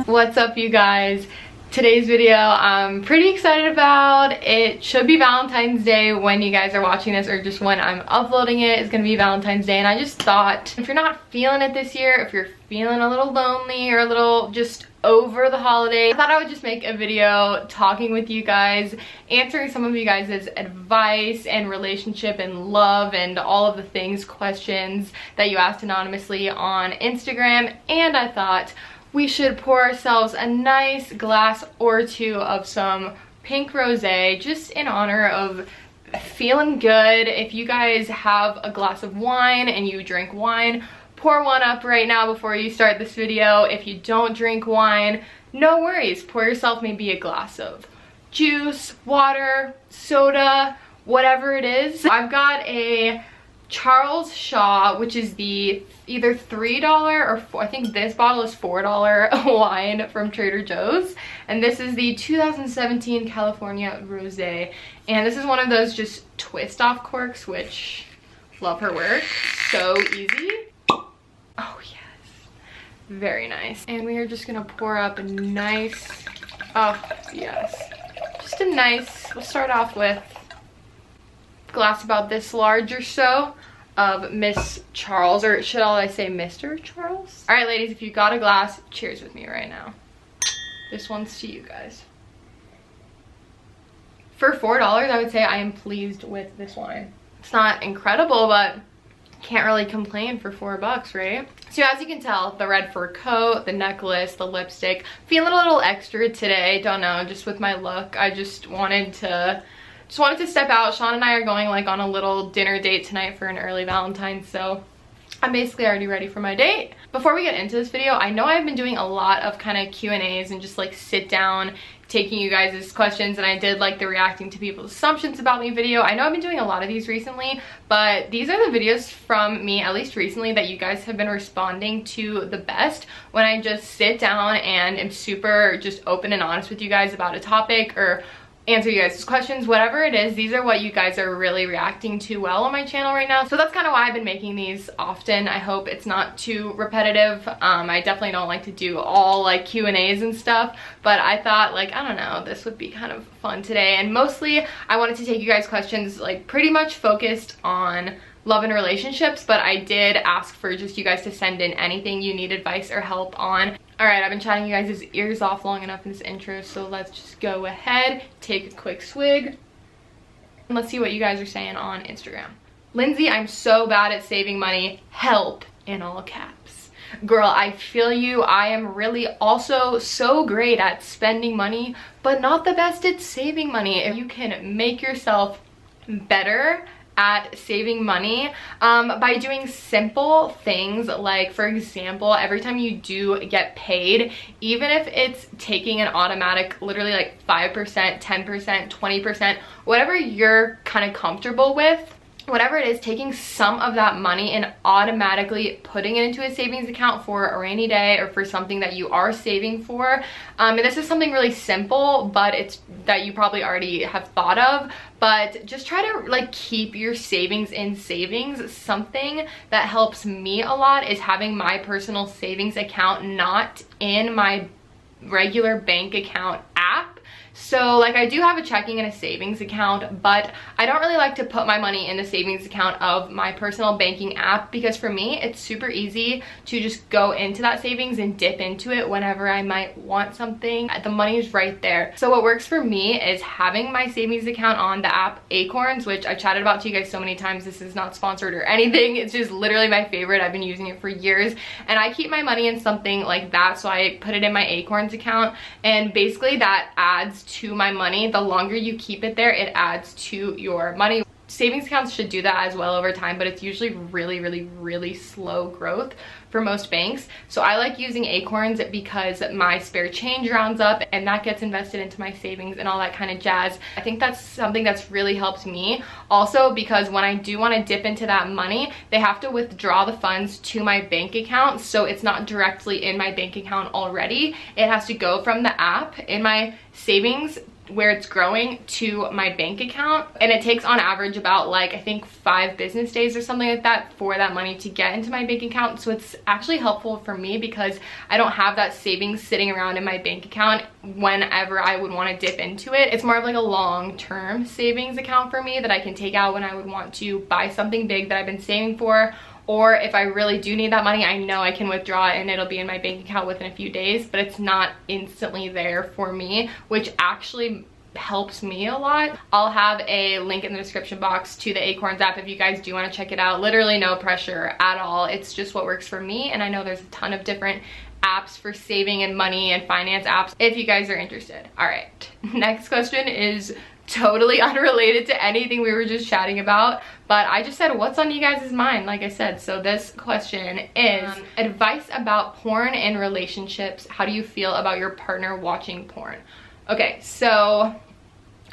What's up, you guys? Today's video I'm pretty excited about. It should be Valentine's Day when you guys are watching this, or just when I'm uploading it. It's gonna be Valentine's Day, and I just thought, if you're not feeling it this year, if you're feeling a little lonely or a little just over the holiday, I thought I would just make a video talking with you guys, answering some of you guys' advice and relationship and love and all of the things, questions that you asked anonymously on Instagram. And I thought we should pour ourselves a nice glass or two of some pink rosé, just in honor of feeling good. If you guys have a glass of wine and you drink wine, pour one up right now before you start this video. If you don't drink wine, no worries. Pour yourself maybe a glass of juice, water, soda, whatever it is. I've got a Charles Shaw, which is the either $3 or I think this bottle is $4 wine from Trader Joe's, and this is the 2017 California Rosé, and this is one of those just twist off corks, which love her work. So easy. Oh yes, very nice. And we are just gonna pour up a nice, oh yes, just a nice, we'll start off with glass about this large or so of Miss Charles, or should I say Mr. Charles? All right, ladies, if you got a glass, cheers with me right now. This one's to you guys. For $4, I would say I am pleased with this wine. It's not incredible, but can't really complain for $4, right? So as you can tell, the red fur coat, the necklace, the lipstick, feeling a little extra today. Don't know, just with my look, I just wanted to step out. Sean and I are going like on a little dinner date tonight for an early Valentine's, so I'm basically already ready for my date. Before we get into this video, I know I've been doing a lot of kind of Q&As and just like sit down taking you guys' questions, and I did like the reacting to people's assumptions about me video. I know I've been doing a lot of these recently, but these are the videos from me, at least recently, that you guys have been responding to the best, when I just sit down and am super just open and honest with you guys about a topic or answer you guys' questions, whatever it is. These are what you guys are really reacting to well on my channel right now, so that's kind of why I've been making these often. I hope it's not too repetitive. I definitely don't like to do all like Q&As and stuff, but I thought, like, I don't know, this would be kind of fun today. And mostly I wanted to take you guys' questions like pretty much focused on love and relationships, but I did ask for just you guys to send in anything you need advice or help on. All right, I've been chatting you guys' ears off long enough in this intro, so let's just go ahead, take a quick swig, and let's see what you guys are saying on Instagram. Lindsey, I'm so bad at saving money. Help, in all caps. Girl, I feel you. I am really also so great at spending money, but not the best at saving money. If you can make yourself better at saving money by doing simple things, like, for example, every time you do get paid, even if it's taking an automatic literally like 5%, 10%, 20%, whatever you're kind of comfortable with, whatever it is, taking some of that money and automatically putting it into a savings account for a rainy day or for something that you are saving for. And this is something really simple, but it's that you probably already have thought of, but just try to like keep your savings in savings. Something that helps me a lot is having my personal savings account not in my regular bank account app. So like, I do have a checking and a savings account, but I don't really like to put my money in the savings account of my personal banking app, because for me it's super easy to just go into that savings and dip into it whenever I might want something. The money is right there. So what works for me is having my savings account on the app Acorns, which I've chatted about to you guys so many times. This is not sponsored or anything. It's just literally my favorite. I've been using it for years, and I keep my money in something like that. So I put it in my Acorns account, and basically that adds to my money. The longer you keep it there, it adds to your money. Savings accounts should do that as well over time, but it's usually really slow growth for most banks. So I like using Acorns because my spare change rounds up and that gets invested into my savings and all that kind of jazz. I think that's something that's really helped me. Also, because when I do want to dip into that money, they have to withdraw the funds to my bank account, so it's not directly in my bank account already. It has to go from the app in my savings where it's growing to my bank account, and it takes on average about like I think 5 business days or something like that for that money to get into my bank account. So it's actually helpful for me because I don't have that savings sitting around in my bank account whenever I would want to dip into it. It's more of like a long-term savings account for me that I can take out when I would want to buy something big that I've been saving for, or if I really do need that money, I know I can withdraw it and it'll be in my bank account within a few days, but it's not instantly there for me, which actually helps me a lot. I'll have a link in the description box to the Acorns app if you guys do want to check it out. Literally no pressure at all. It's just what works for me, and I know there's a ton of different apps for saving and money and finance apps if you guys are interested. All right, next question is totally unrelated to anything we were just chatting about, but I just said what's on you guys' mind, like I said. So this question is advice about porn and relationships. How do you feel about your partner watching porn? Okay, so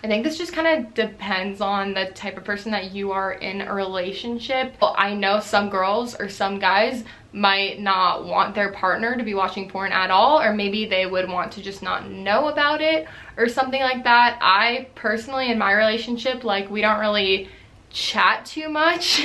I think this just kind of depends on the type of person that you are in a relationship. Well, I know some girls or some guys might not want their partner to be watching porn at all, or maybe they would want to just not know about it or something like that. I personally, in my relationship, like we don't really chat too much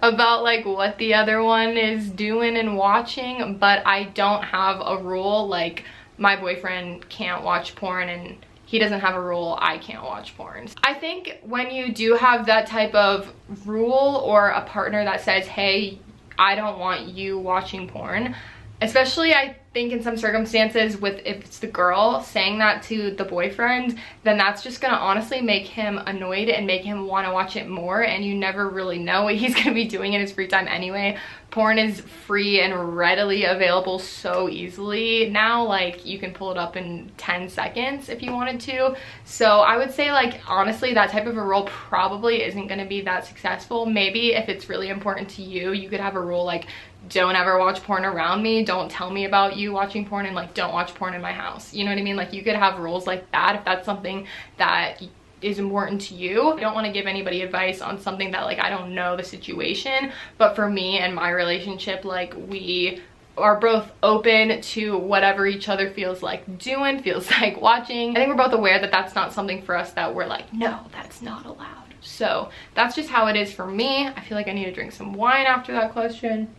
about like what the other one is doing and watching, but I don't have a rule like my boyfriend can't watch porn and he doesn't have a rule I can't watch porn. I think when you do have that type of rule or a partner that says, hey, I don't want you watching porn, especially I think in some circumstances with if it's the girl saying that to the boyfriend, then that's just gonna honestly make him annoyed and make him want to watch it more, and you never really know what he's gonna be doing in his free time anyway. Porn is free and readily available so easily now, like you can pull it up in 10 seconds if you wanted to. So I would say like honestly that type of a rule probably isn't going to be that successful. Maybe if it's really important to you, you could have a rule like don't ever watch porn around me, don't tell me about you watching porn, and like don't watch porn in my house. You know what I mean? Like you could have rules like that if that's something that is important to you. I don't want to give anybody advice on something that like I don't know the situation, but for me and my relationship, like we are both open to whatever each other feels like doing, feels like watching. I think we're both aware that that's not something for us that we're like, no, that's not allowed. So that's just how it is for me. I feel like I need to drink some wine after that question.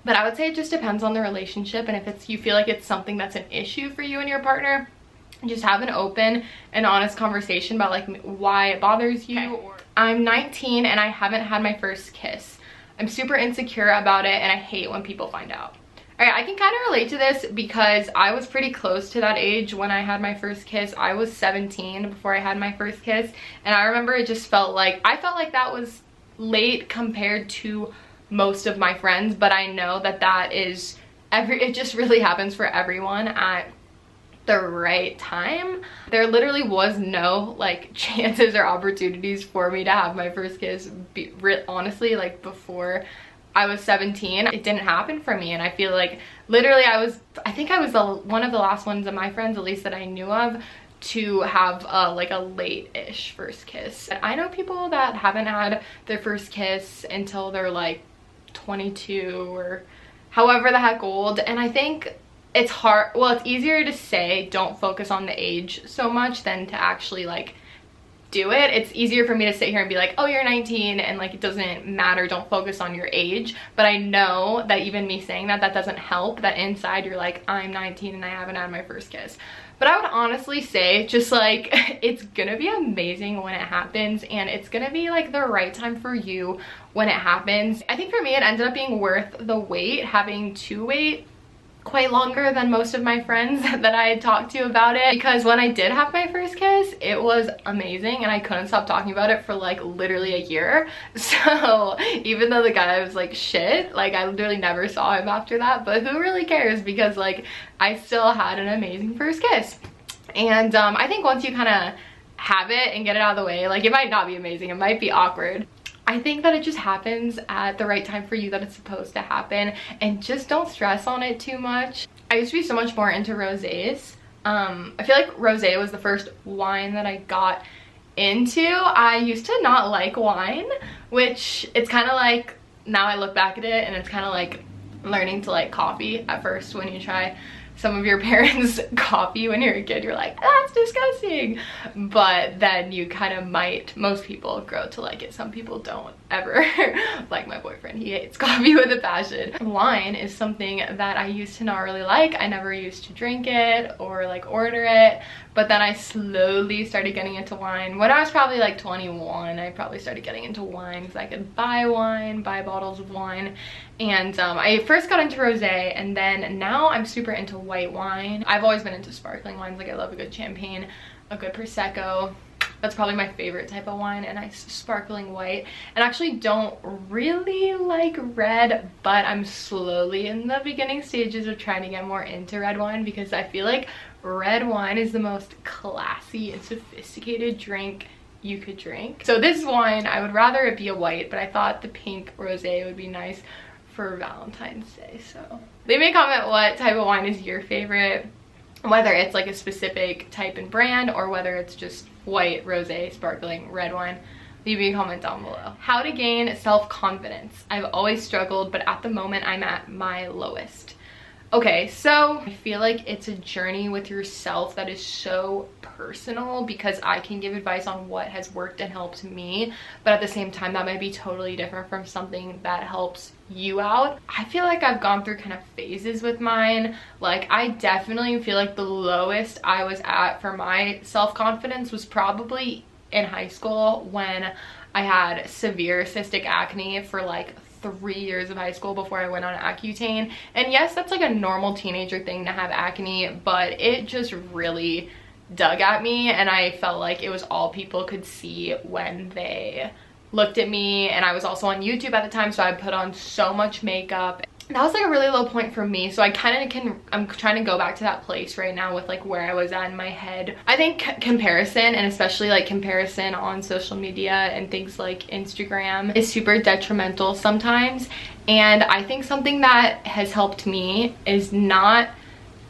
But I would say it just depends on the relationship, and if it's you feel like it's something that's an issue for you and your partner, just have an open and honest conversation about like why it bothers you. Okay. I'm 19 and I haven't had my first kiss. I'm super insecure about it and I hate when people find out. All right, I can kind of relate to this because I was pretty close to that age when I had my first kiss. I was 17 before I had my first kiss, and I remember it just felt like, I felt like that was late compared to most of my friends, but I know that that is, it just really happens for everyone at the right time. There literally was no like chances or opportunities for me to have my first kiss, honestly, like before I was 17. It didn't happen for me, and I feel like literally I think I was one of the last ones of my friends, at least that I knew of, to have like a late-ish first kiss. I know people that haven't had their first kiss until they're like 22 or however the heck old, and I think it's hard, well, it's easier to say don't focus on the age so much than to actually like do it. It's easier for me to sit here and be like, oh, you're 19 and like it doesn't matter, don't focus on your age, but I know that even me saying that doesn't help, that inside you're like, I'm 19 and I haven't had my first kiss. But I would honestly say just like it's gonna be amazing when it happens, and it's gonna be like the right time for you when it happens. I think for me it ended up being worth the wait, having to wait quite longer than most of my friends that I had talked to about it, because when I did have my first kiss, it was amazing and I couldn't stop talking about it for like literally a year. So even though the guy was like shit, like I literally never saw him after that, but who really cares, because like I still had an amazing first kiss. And I think once you kind of have it and get it out of the way, like it might not be amazing, it might be awkward. I think that it just happens at the right time for you that it's supposed to happen, and just don't stress on it too much. I used to be so much more into rosés. I feel like rosé was the first wine that I got into. I used to not like wine, which it's kind of like, now I look back at it and it's kind of like learning to like coffee at first when you try some of your parents' coffee when you're a kid, you're like, that's disgusting. But then you kind of might, most people grow to like it. Some people don't ever. Like my boyfriend, he hates coffee with a passion. Wine is something that I used to not really like. I never used to drink it or like order it. But then I slowly started getting into wine. When I was probably like 21, I probably started getting into wine because I could buy bottles of wine. And I first got into rosé, and then now I'm super into white wine. I've always been into sparkling wines. Like I love a good champagne, a good prosecco. That's probably my favorite type of wine, a nice sparkling white. And I actually don't really like red, but I'm slowly in the beginning stages of trying to get more into red wine because I feel like red wine is the most classy and sophisticated drink you could drink. So this wine, I would rather it be a white, but I thought the pink rosé would be nice for Valentine's Day. So leave me a comment what type of wine is your favorite, whether it's like a specific type and brand or whether it's just white, rosé, sparkling, red wine. Leave me a comment down below. How to gain self-confidence. I've always struggled, but at the moment I'm at my lowest. Okay, so I feel like it's a journey with yourself that is so personal because I can give advice on what has worked and helped me, but at the same time that might be totally different from something that helps you out. I feel like I've gone through kind of phases with mine. Like I definitely feel like the lowest I was at for my self-confidence was probably in high school when I had severe cystic acne for like 3 years of high school before I went on Accutane. And yes, that's like a normal teenager thing to have acne, but it just really dug at me and I felt like it was all people could see when they looked at me. And I was also on YouTube at the time, so I put on so much makeup. That was like a really low point for me, so I kind of I'm trying to go back to that place right now with like where I was at in my head. I think comparison, and especially like comparison on social media and things like Instagram, is super detrimental sometimes. And I think something that has helped me is not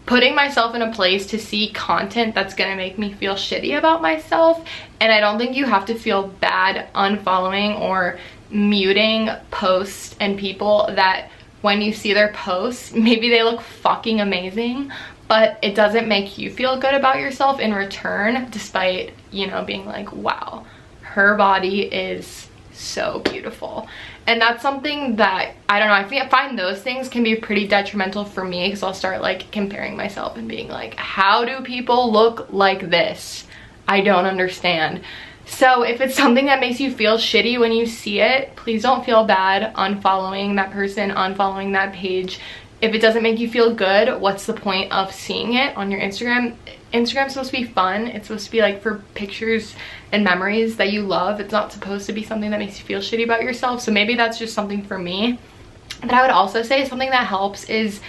putting myself in a place to see content that's gonna make me feel shitty about myself. And I don't think you have to feel bad unfollowing or muting posts and people that when you see their posts, maybe they look fucking amazing, but it doesn't make you feel good about yourself in return, despite, you know, being like, wow, her body is so beautiful. And that's something that, I don't know, I find those things can be pretty detrimental for me because I'll start like comparing myself and being like, how do people look like this? I don't understand. So if it's something that makes you feel shitty when you see it, please don't feel bad unfollowing that person, unfollowing that page. If it doesn't make you feel good, what's the point of seeing it on your Instagram? Instagram's supposed to be fun. It's supposed to be like for pictures and memories that you love. It's not supposed to be something that makes you feel shitty about yourself. So maybe that's just something for me. But I would also say something that helps is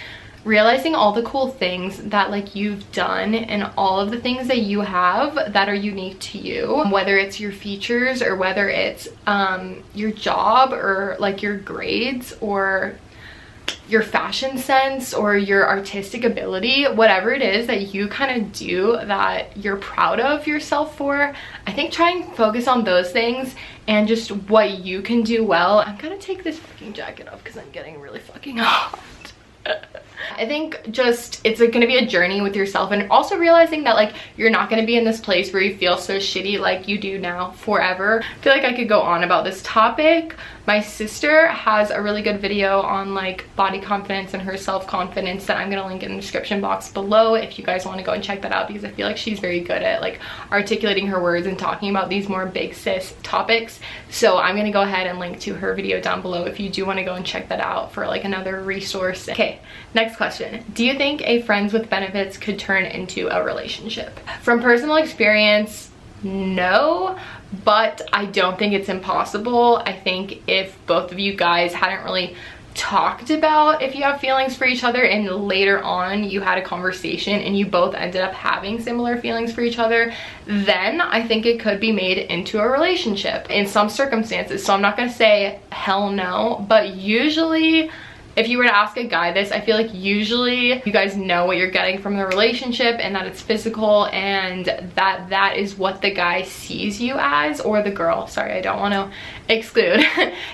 realizing all the cool things that like you've done and all of the things that you have that are unique to you, whether it's your features or whether it's your job or like your grades or your fashion sense or your artistic ability, whatever it is that you kind of do that you're proud of yourself for. I think try and focus on those things and just what you can do well. I'm gonna take this fucking jacket off because I'm getting really fucking hot. I think just it's like gonna be a journey with yourself, and also realizing that like you're not gonna be in this place where you feel so shitty like you do now forever. I feel like I could go on about this topic. My sister has a really good video on like body confidence and her self-confidence that I'm gonna link in the description box below if you guys want to go and check that out, because I feel like she's very good at like articulating her words and talking about these more big sis topics. So I'm gonna go ahead and link to her video down below if you do want to go and check that out for like another resource. Okay, next question. Do you think a friends with benefits could turn into a relationship? From personal experience, no, but I don't think it's impossible. I think if both of you guys hadn't really talked about if you have feelings for each other and later on you had a conversation and you both ended up having similar feelings for each other, then I think it could be made into a relationship in some circumstances. So I'm not gonna say hell no, but usually if you were to ask a guy this, I feel like usually you guys know what you're getting from the relationship and that it's physical and that is what the guy sees you as, or the girl, sorry, I don't want to exclude.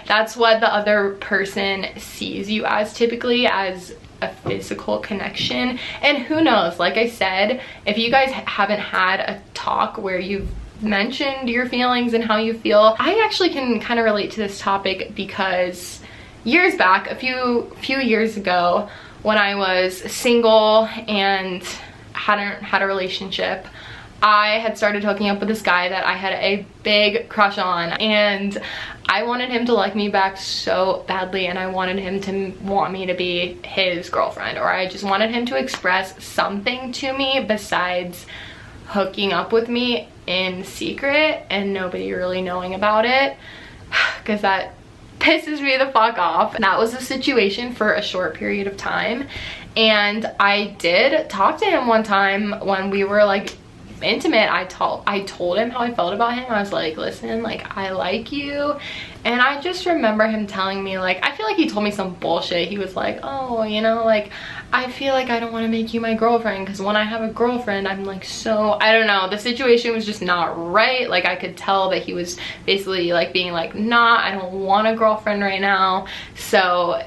That's what the other person sees you as, typically as a physical connection. And who knows, like I said, if you guys haven't had a talk where you've mentioned your feelings and how you feel, I actually can kind of relate to this topic because years back, a few years ago, when I was single and hadn't had a relationship, I had started hooking up with this guy that I had a big crush on, and I wanted him to like me back so badly, and I wanted him to want me to be his girlfriend, or I just wanted him to express something to me besides hooking up with me in secret and nobody really knowing about it, because that pisses me the fuck off. That was the situation for a short period of time, and I did talk to him one time when we were like intimate. I told him how I felt about him. I was like, listen, like, I like you. And I just remember him telling me, like, I feel like he told me some bullshit. He was like, oh, you know, like, I feel like I don't want to make you my girlfriend because when I have a girlfriend, I'm like, so, I don't know, the situation was just not right. Like, I could tell that he was basically like being like, nah, I don't want a girlfriend right now. So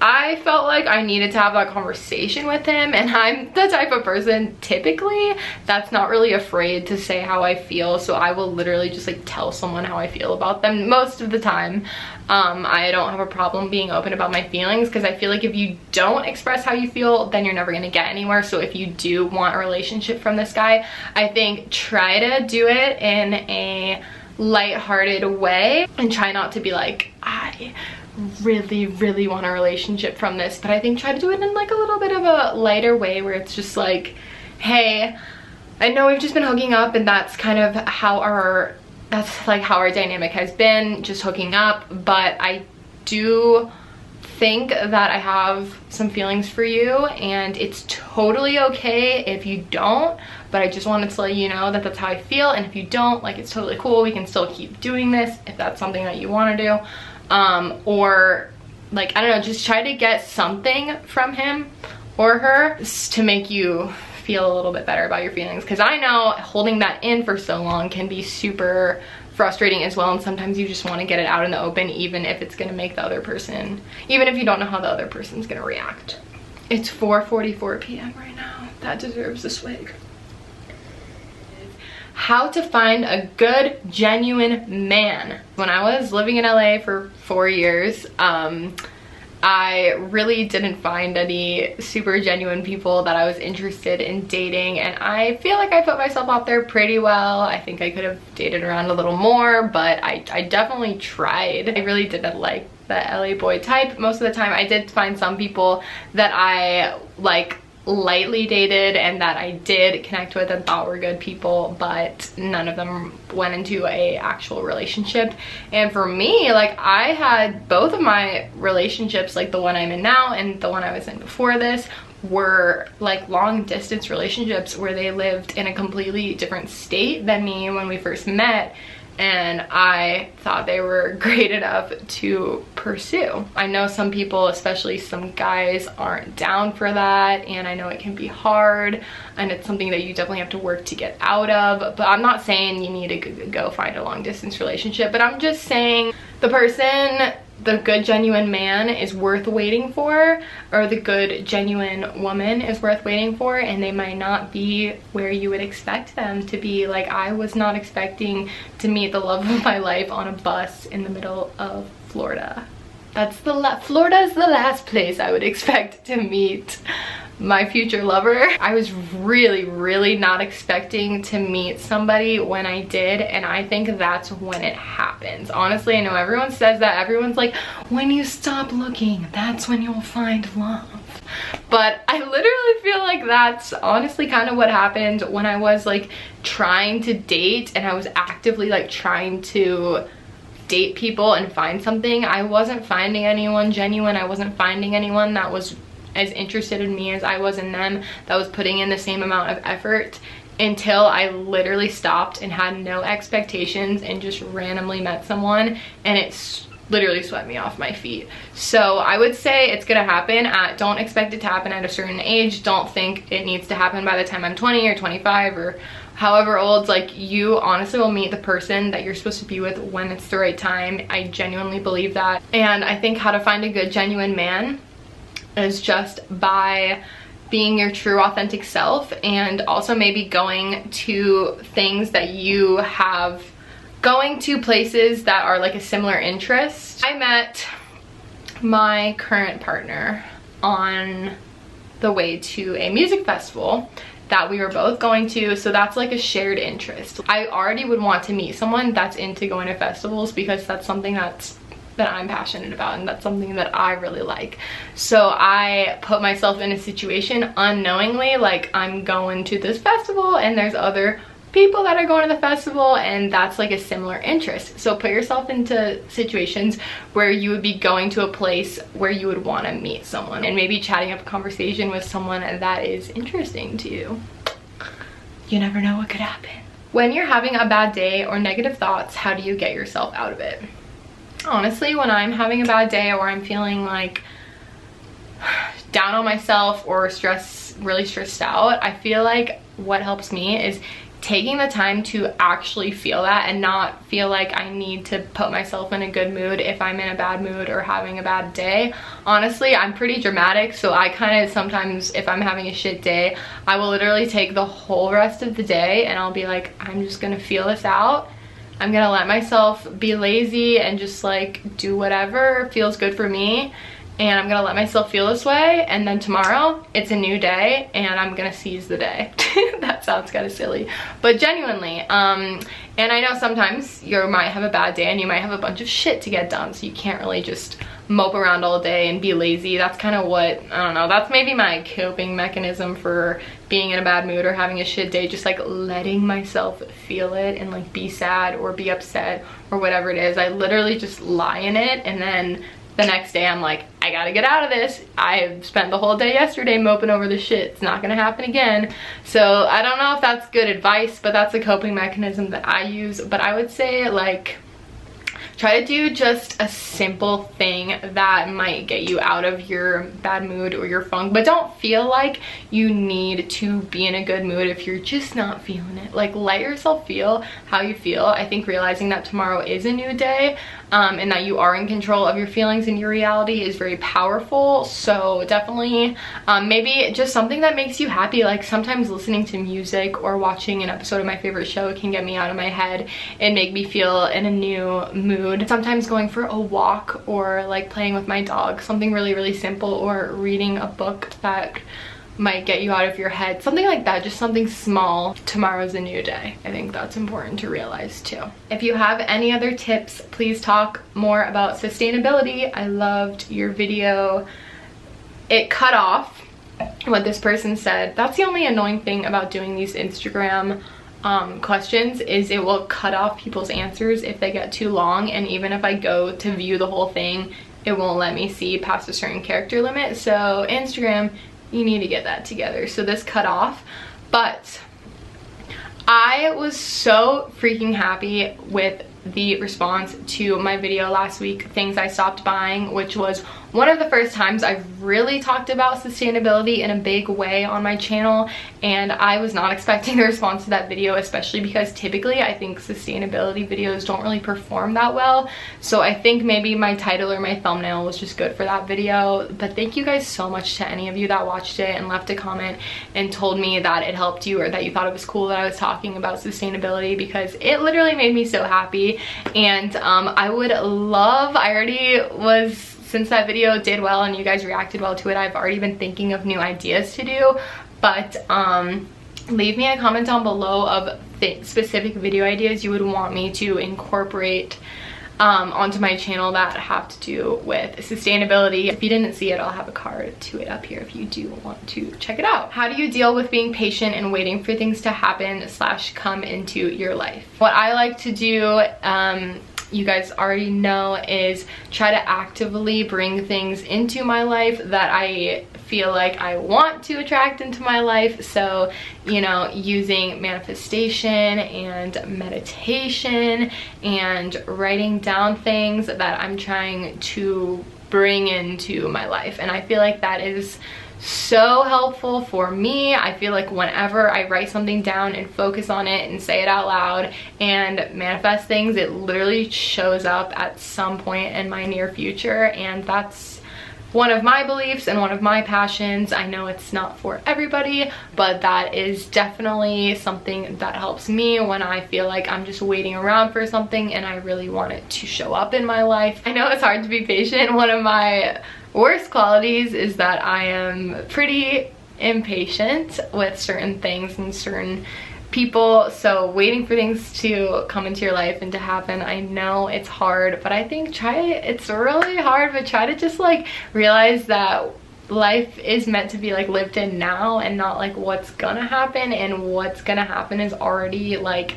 I felt like I needed to have that conversation with him, and I'm the type of person typically that's not really afraid to say how I feel, so I will literally just like tell someone how I feel about them most of the time. I don't have a problem being open about my feelings, because I feel like if you don't express how you feel, then you're never gonna get anywhere. So if you do want a relationship from this guy, I think try to do it in a lighthearted way and try not to be like, I really want a relationship from this, but I think try to do it in like a little bit of a lighter way where it's just like, hey, I know we've just been hooking up, and that's kind of how our dynamic has been, just hooking up, but I do think that I have some feelings for you, and it's totally okay if you don't, but I just wanted to let you know that that's how I feel, and if you don't, like, it's totally cool. We can still keep doing this if that's something that you want to do. Or like, I don't know, just try to get something from him or her to make you feel a little bit better about your feelings, because I know holding that in for so long can be super frustrating as well, and sometimes you just want to get it out in the open, even if it's going to make the other person, even if you don't know how the other person's going to react. It's 4:44 p.m. right now. That deserves a swig. How to find a good, genuine man. When I was living in LA for 4 years, I really didn't find any super genuine people that I was interested in dating, and I feel like I put myself out there pretty well. I think I could have dated around a little more, but I definitely tried. I really didn't like the LA boy type most of the time. I did find some people that I like lightly dated and that I did connect with and thought were good people, but none of them went into a actual relationship. And for me, like, I had both of my relationships, like the one I'm in now and the one I was in before this, were like long distance relationships where they lived in a completely different state than me when we first met, and I thought they were great enough to pursue. I know some people, especially some guys, aren't down for that, and I know it can be hard, and it's something that you definitely have to work to get out of. But I'm not saying you need to go find a long distance relationship, but I'm just saying the good genuine man is worth waiting for, or the good genuine woman is worth waiting for, and they might not be where you would expect them to be. Like, I was not expecting to meet the love of my life on a bus in the middle of Florida. Florida is the last place I would expect to meet my future lover. I was really not expecting to meet somebody when I did, and I think that's when it happens. Honestly, I know everyone says that. Everyone's like, when you stop looking, that's when you'll find love. But I literally feel like that's honestly kind of what happened when I was like trying to date, and I was actively like trying to date people and find something. I wasn't finding anyone genuine. I wasn't finding anyone that was as interested in me as I was in them, that was putting in the same amount of effort, until I literally stopped and had no expectations and just randomly met someone, and it literally swept me off my feet. So I would say it's gonna happen. Don't expect it to happen at a certain age. Don't think it needs to happen by the time I'm 20 or 25 or however old. Like, you honestly will meet the person that you're supposed to be with when it's the right time. I genuinely believe that. And I think how to find a good genuine man is just by being your true authentic self, and also maybe going to things that you have, going to places that are like a similar interest. I met my current partner on the way to a music festival that we were both going to, so that's like a shared interest. I already would want to meet someone that's into going to festivals because that's something that I'm passionate about, and that's something that I really like. So I put myself in a situation unknowingly, like I'm going to this festival and there's other people that are going to the festival, and that's like a similar interest. So put yourself into situations where you would be going to a place where you would want to meet someone, and maybe chatting up a conversation with someone that is interesting to you. You never know what could happen. When you're having a bad day or negative thoughts, how do you get yourself out of it? Honestly, when I'm having a bad day or I'm feeling like down on myself or really stressed out, I feel like what helps me is taking the time to actually feel that and not feel like I need to put myself in a good mood if I'm in a bad mood or having a bad day. Honestly, I'm pretty dramatic, so I kind of sometimes, if I'm having a shit day, I will literally take the whole rest of the day and I'll be like, I'm just gonna feel this out. I'm gonna let myself be lazy and just like do whatever feels good for me, and I'm gonna let myself feel this way, and then tomorrow it's a new day and I'm gonna seize the day. That sounds kind of silly, but genuinely, and I know sometimes you might have a bad day and you might have a bunch of shit to get done, so you can't really just mope around all day and be lazy. That's kind of what, I don't know, that's maybe my coping mechanism for being in a bad mood or having a shit day, just like letting myself feel it and like be sad or be upset or whatever it is. I literally just lie in it, and then the next day I'm like, I gotta get out of this. I spent the whole day yesterday moping over this shit. It's not gonna happen again. So I don't know if that's good advice, but that's a coping mechanism that I use. But I would say, like, try to do just a simple thing that might get you out of your bad mood or your funk, but don't feel like you need to be in a good mood if you're just not feeling it. Like, let yourself feel how you feel. I think realizing that tomorrow is a new day, and that you are in control of your feelings and your reality is very powerful. So definitely maybe just something that makes you happy. Like, sometimes listening to music or watching an episode of my favorite show can get me out of my head and make me feel in a new mood. Sometimes going for a walk or like playing with my dog, something really simple, or reading a book that might get you out of your head, something like that, just something small. Tomorrow's a new day. I think that's important to realize too. If you have any other tips, please talk more about sustainability. I loved your video. It cut off what this person said. That's the only annoying thing about doing these Instagram questions, is it will cut off people's answers if they get too long, and even if I go to view the whole thing, it won't let me see past a certain character limit. So Instagram, you need to get that together. So this cut off, but I was so freaking happy with the response to my video last week, things I stopped buying, which was one of the first times I've really talked about sustainability in a big way on my channel, and I was not expecting the response to that video, especially because typically I think sustainability videos don't really perform that well. So I think maybe my title or my thumbnail was just good for that video. But thank you guys so much to any of you that watched it and left a comment and told me that it helped you, or that you thought it was cool that I was talking about sustainability, because it literally made me so happy. And I would love, since that video did well and you guys reacted well to it, I've already been thinking of new ideas to do. But leave me a comment down below of specific video ideas you would want me to incorporate onto my channel that have to do with sustainability. If you didn't see it, I'll have a card to it up here if you do want to check it out. How do you deal with being patient and waiting for things to happen / come into your life? What I like to do, you guys already know, is try to actively bring things into my life that I feel like I want to attract into my life. So, you know, using manifestation and meditation and writing down things that I'm trying to bring into my life. And I feel like that is so helpful for me. I feel like whenever I write something down and focus on it and say it out loud and manifest things, it literally shows up at some point in my near future, and that's one of my beliefs and one of my passions. I know it's not for everybody, but that is definitely something that helps me when I feel like I'm just waiting around for something and I really want it to show up in my life. I know it's hard to be patient. One of my worst qualities is that I am pretty impatient with certain things and certain people, so waiting for things to come into your life and to happen, I know it's hard, but I think it's really hard, but try to just like realize that life is meant to be like lived in now and not like what's gonna happen, and what's gonna happen is already like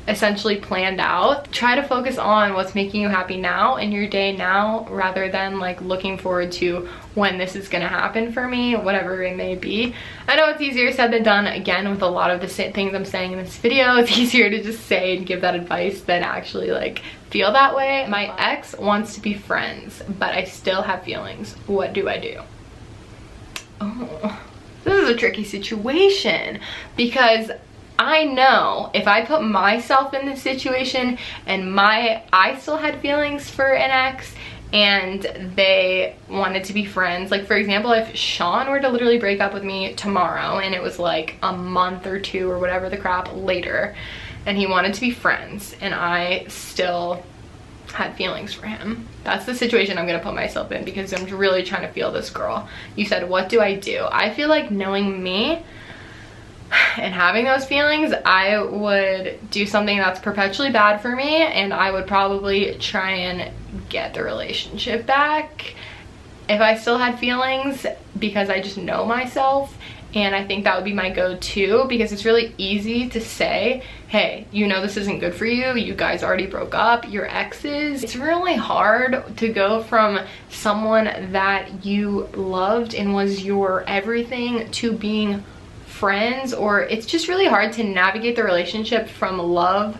essentially planned out. Try to focus on what's making you happy now in your day now, rather than like looking forward to when this is gonna happen for me, whatever it may be. I know it's easier said than done, again, with a lot of the things I'm saying in this video. It's easier to just say and give that advice than actually like feel that way. My ex wants to be friends, but I still have feelings. What do I do? Oh, this is a tricky situation, because I know if I put myself in this situation and I still had feelings for an ex and they wanted to be friends, like for example, if Sean were to literally break up with me tomorrow and it was like a month or two or whatever the crap later and he wanted to be friends and I still had feelings for him, that's the situation I'm gonna put myself in, because I'm really trying to feel this girl. You said, what do? I feel like, knowing me and having those feelings, I would do something that's perpetually bad for me, and I would probably try and get the relationship back if I still had feelings, because I just know myself. And I think that would be my go-to, because it's really easy to say, hey, you know this isn't good for you, you guys already broke up, your exes. It's really hard to go from someone that you loved and was your everything to being friends, or it's just really hard to navigate the relationship from love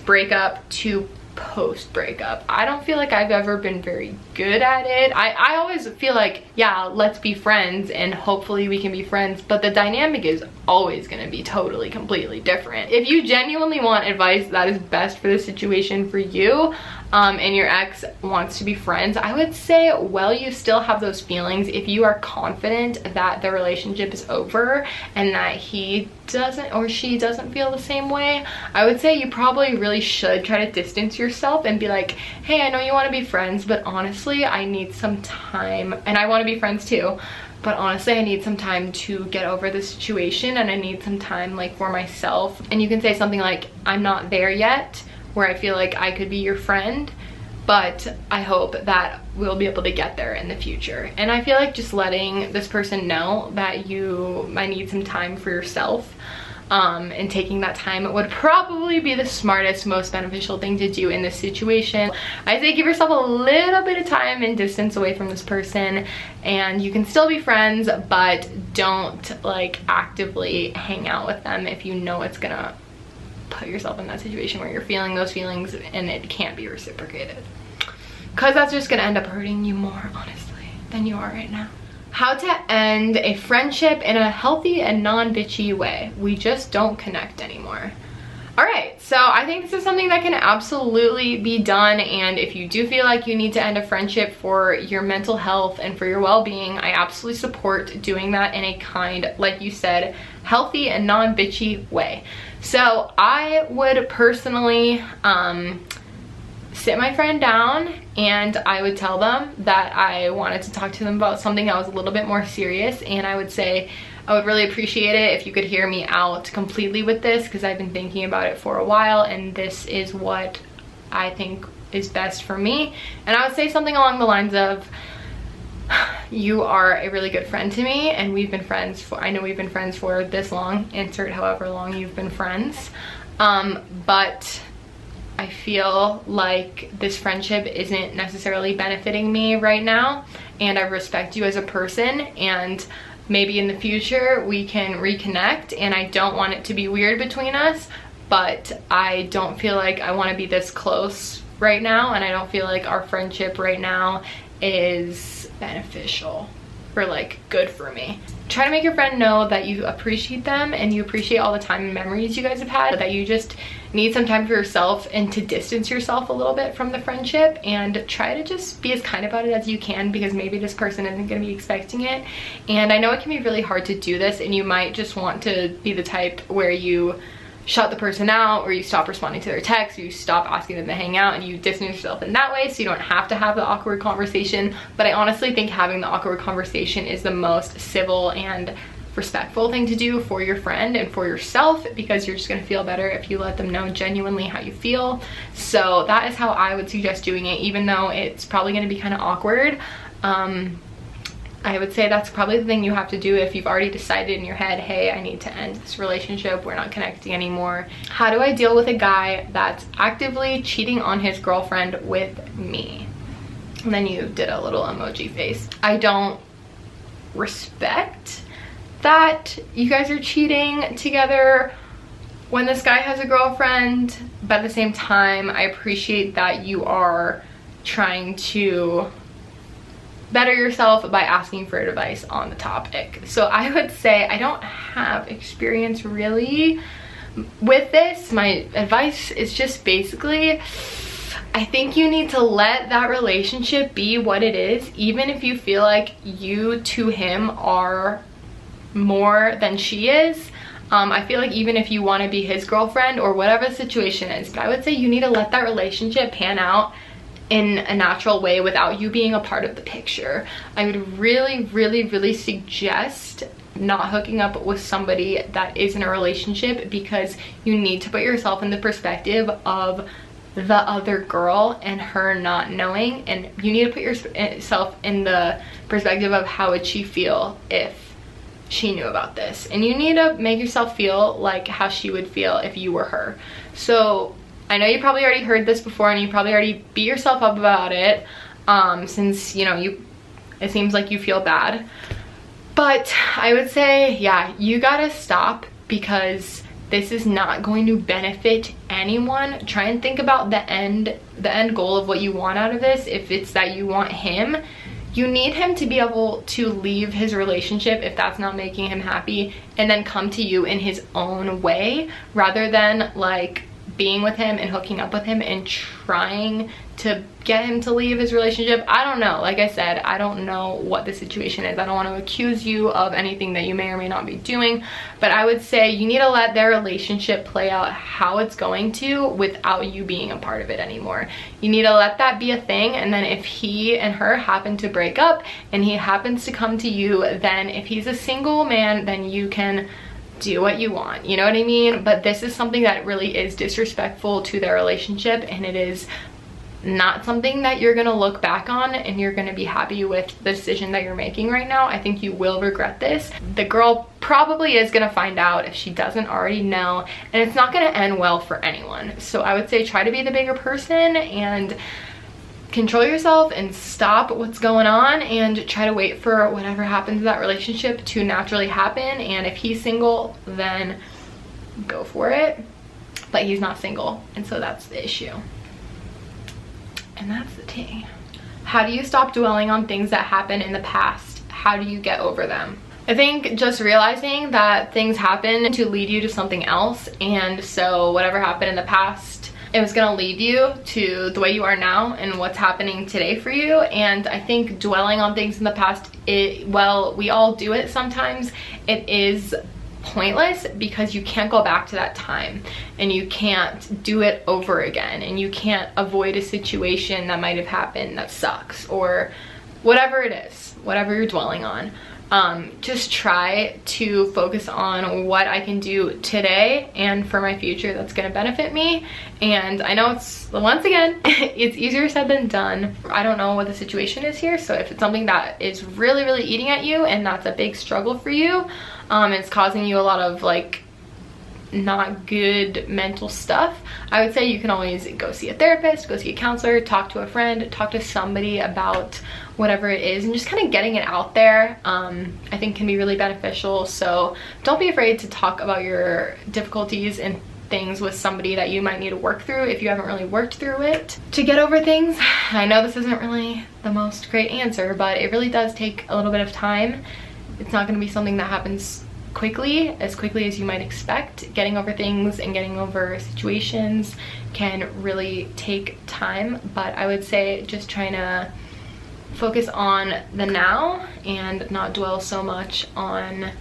breakup to post breakup. I don't feel like I've ever been very good at it. I always feel like, yeah, let's be friends and hopefully we can be friends, but the dynamic is always going to be totally completely different. If you genuinely want advice that is best for the situation for you, and your ex wants to be friends, I would say, while you still have those feelings, if you are confident that the relationship is over and that he doesn't or she doesn't feel the same way, I would say you probably really should try to distance yourself and be like, hey, I know you want to be friends, but honestly, I need some time, and I want to be friends too, but honestly, I need some time to get over the situation, and I need some time like for myself. And you can say something like, I'm not there yet where I feel like I could be your friend, but I hope that we'll be able to get there in the future. And I feel like just letting this person know that you might need some time for yourself, and taking that time would probably be the smartest, most beneficial thing to do in this situation. I say give yourself a little bit of time and distance away from this person, and you can still be friends, but don't like actively hang out with them if you know it's gonna put yourself in that situation where you're feeling those feelings and it can't be reciprocated, because that's just gonna end up hurting you more, honestly, than you are right now. How to end a friendship in a healthy and non-bitchy way. We just don't connect anymore. Alright, so I think this is something that can absolutely be done, and if you do feel like you need to end a friendship for your mental health and for your well-being, I absolutely support doing that in a kind, like you said, healthy and non-bitchy way. So I would personally sit my friend down and I would tell them that I wanted to talk to them about something that was a little bit more serious, and I would say I would really appreciate it if you could hear me out completely with this, because I've been thinking about it for a while and this is what I think is best for me. And I would say something along the lines of, you are a really good friend to me, and we've been friends for, I know we've been friends for this long, insert however long you've been friends, but I feel like this friendship isn't necessarily benefiting me right now, and I respect you as a person, and maybe in the future we can reconnect, and I don't want it to be weird between us, but I don't feel like I want to be this close right now, and I don't feel like our friendship right now is beneficial. for like good for me. Try to make your friend know that you appreciate them and you appreciate all the time and memories you guys have had, but that you just need some time for yourself and to distance yourself a little bit from the friendship, and try to just be as kind about it as you can, because maybe this person isn't going to be expecting it. And I know it can be really hard to do this, and you might just want to be the type where you shut the person out, or you stop responding to their texts, or you stop asking them to hang out, and you distance yourself in that way so you don't have to have the awkward conversation. But I honestly think having the awkward conversation is the most civil and respectful thing to do for your friend and for yourself, because you're just going to feel better if you let them know genuinely how you feel. So that is how I would suggest doing it, even though it's probably going to be kind of awkward. I would say that's probably the thing you have to do if you've already decided in your head, hey, I need to end this relationship, we're not connecting anymore. How do I deal with a guy that's actively cheating on his girlfriend with me? And then you did a little emoji face. I don't respect that you guys are cheating together when this guy has a girlfriend, but at the same time, I appreciate that you are trying to better yourself by asking for advice on the topic. So I would say I don't have experience really with this. My advice is just basically, I think you need to let that relationship be what it is, even if you feel like you to him are more than she is. I feel like even if you want to be his girlfriend or whatever the situation is, but I would say you need to let that relationship pan out in a natural way without you being a part of the picture. I would really suggest not hooking up with somebody that is in a relationship, because you need to put yourself in the perspective of the other girl and her not knowing, and you need to put yourself in the perspective of how would she feel if she knew about this, and you need to make yourself feel like how she would feel if you were her. So I know you probably already heard this before, and you probably already beat yourself up about it, since, you know, it seems like you feel bad. But I would say, yeah, you gotta stop, because this is not going to benefit anyone. Try and think about the end goal of what you want out of this. If it's that you want him, you need him to be able to leave his relationship if that's not making him happy, and then come to you in his own way, rather than like being with him and hooking up with him and trying to get him to leave his relationship. I don't know. Like I said, I don't know what the situation is. I don't want to accuse you of anything that you may or may not be doing, but I would say you need to let their relationship play out how it's going to without you being a part of it anymore. You need to let that be a thing, and then if he and her happen to break up and he happens to come to you, then if he's a single man, then you can do what you want, you know what I mean? But this is something that really is disrespectful to their relationship, and it is not something that you're gonna look back on and you're gonna be happy with the decision that you're making right now. I think you will regret this. The girl probably is gonna find out if she doesn't already know, and it's not gonna end well for anyone. So I would say try to be the bigger person and control yourself and stop what's going on, and try to wait for whatever happens in that relationship to naturally happen. And if he's single, then go for it, but he's not single, and so that's the issue. And that's the tea. How do you stop dwelling on things that happened in the past? How do you get over them? I think just realizing that things happen to lead you to something else, and so whatever happened in the past, it was gonna lead you to the way you are now and what's happening today for you. And I think dwelling on things in the past, well, we all do it sometimes, it is pointless, because you can't go back to that time and you can't do it over again, and you can't avoid a situation that might have happened that sucks, or whatever it is, whatever you're dwelling on. Just try to focus on what I can do today and for my future that's going to benefit me. And I know it's, once again, it's easier said than done. I don't know what the situation is here, so if it's something that is really eating at you and that's a big struggle for you, it's causing you a lot of like not good mental stuff, I would say you can always go see a therapist, go see a counselor, talk to a friend, talk to somebody about whatever it is, and just kind of getting it out there, I think can be really beneficial. So don't be afraid to talk about your difficulties and things with somebody that you might need to work through if you haven't really worked through it. To get over things, I know this isn't really the most great answer, but it really does take a little bit of time. It's not going to be something that happens quickly as you might expect. Getting over things and getting over situations can really take time, but I would say just trying to focus on the now and not dwell so much on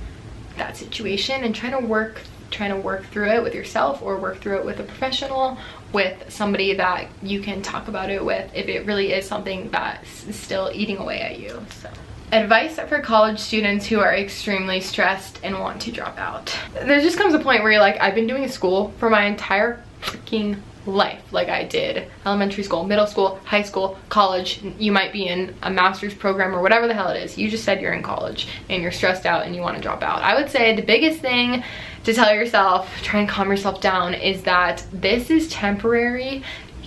that situation, and trying to work through it with yourself, or work through it with a professional, with somebody that you can talk about it with if it really is something that's still eating away at you. So, advice for college students who are extremely stressed and want to drop out. There just comes a point where you're like, I've been doing school for my entire freaking life. Like, I did elementary school, middle school, high school, college. You might be in a master's program or whatever the hell it is. You just said you're in college and you're stressed out and you want to drop out. I would say the biggest thing to tell yourself, try and calm yourself down, is that this is temporary.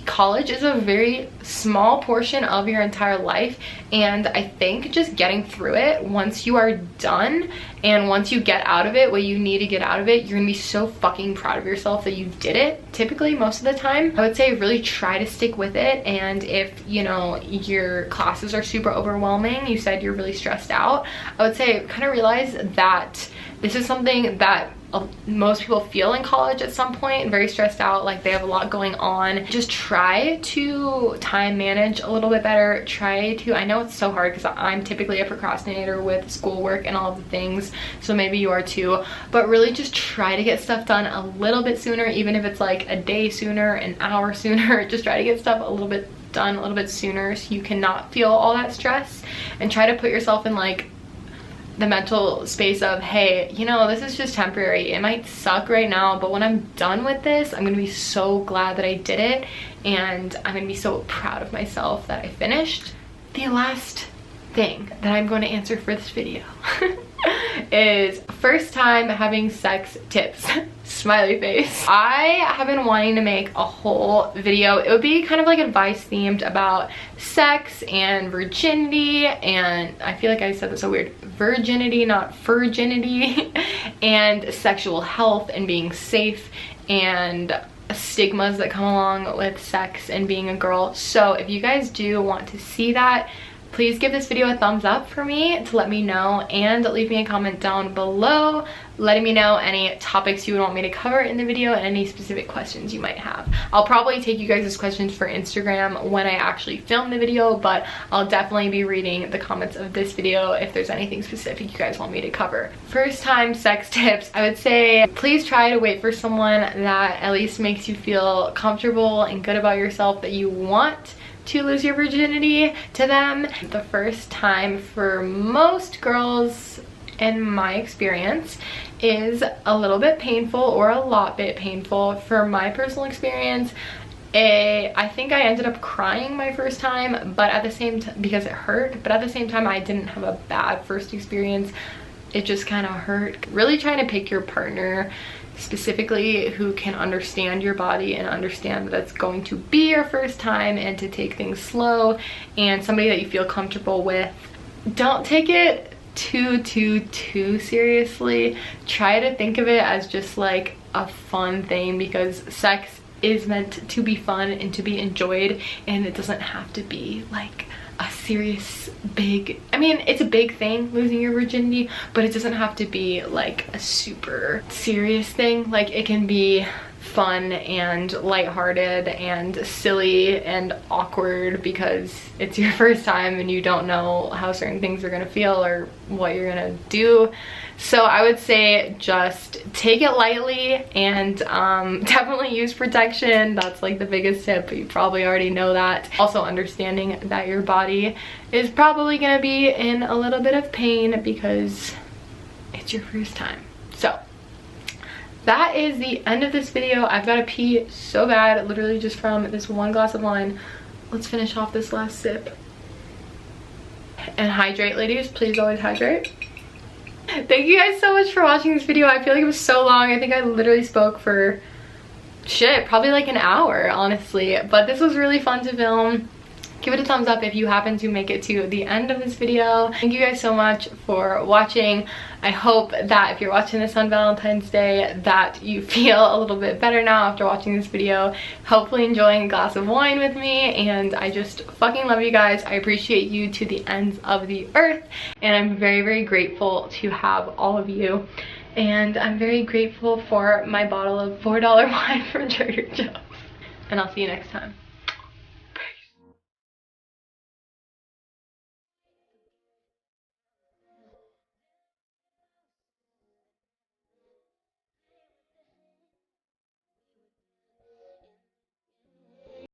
College is a very small portion of your entire life, and I think just getting through it, once you are done and once you get out of it what you need to get out of it, you're gonna be so fucking proud of yourself that you did it. Typically, most of the time, I would say really try to stick with it. And if, you know, your classes are super overwhelming, you said you're really stressed out, I would say kind of realize that this is something that most people feel in college at some point, very stressed out, like they have a lot going on. Just try to time manage a little bit better. I know it's so hard because I'm typically a procrastinator with schoolwork and all of the things, so maybe you are too, but really just try to get stuff done a little bit sooner, even if it's like a day sooner, an hour sooner. Just try to get stuff a little bit done a little bit sooner so you cannot feel all that stress, and try to put yourself in like the mental space of, hey, you know, this is just temporary. It might suck right now, but when I'm done with this, I'm gonna be so glad that I did it, and I'm gonna be so proud of myself that I finished. The last thing that I'm going to answer for this video is first time having sex tips. Smiley face. I have been wanting to make a whole video. It would be kind of like advice themed about sex and virginity, and I feel like I said that so weird. Virginity, not virginity, and sexual health and being safe, and stigmas that come along with sex and being a girl. So if you guys do want to see that, please give this video a thumbs up for me to let me know, and leave me a comment down below letting me know any topics you would want me to cover in the video and any specific questions you might have. I'll probably take you guys' questions for Instagram when I actually film the video, but I'll definitely be reading the comments of this video if there's anything specific you guys want me to cover. First time sex tips, I would say please try to wait for someone that at least makes you feel comfortable and good about yourself, that you want to lose your virginity to them. The first time for most girls, in my experience, is a little bit painful, or a lot bit painful. For my personal experience, I think I ended up crying my first time, but at the same time, because it hurt, but at the same time I didn't have a bad first experience. It just kind of hurt. Really trying to pick your partner specifically who can understand your body and understand that it's going to be your first time, and to take things slow, and somebody that you feel comfortable with. Don't take it too seriously. Try to think of it as just like a fun thing, because sex is meant to be fun and to be enjoyed, and it doesn't have to be like a serious big, I mean, it's a big thing, losing your virginity, but it doesn't have to be like a super serious thing. Like, it can be fun and lighthearted and silly and awkward because it's your first time and you don't know how certain things are gonna feel or what you're gonna do. So I would say just take it lightly, and definitely use protection. That's like the biggest tip, but you probably already know that. Also understanding that your body is probably gonna be in a little bit of pain because it's your first time. So that is the end of this video. I've got to pee so bad, literally just from this one glass of wine. Let's finish off this last sip. And hydrate, ladies. Please always hydrate. Thank you guys so much for watching this video. I feel like it was so long. I think I literally spoke for shit, probably like an hour, honestly. But this was really fun to film. Give it a thumbs up if you happen to make it to the end of this video. Thank you guys so much for watching. I hope that if you're watching this on Valentine's Day that you feel a little bit better now after watching this video. Hopefully enjoying a glass of wine with me, and I just fucking love you guys. I appreciate you to the ends of the earth, and I'm very, very grateful to have all of you. And I'm very grateful for my bottle of $4 wine from Trader Joe's. And I'll see you next time.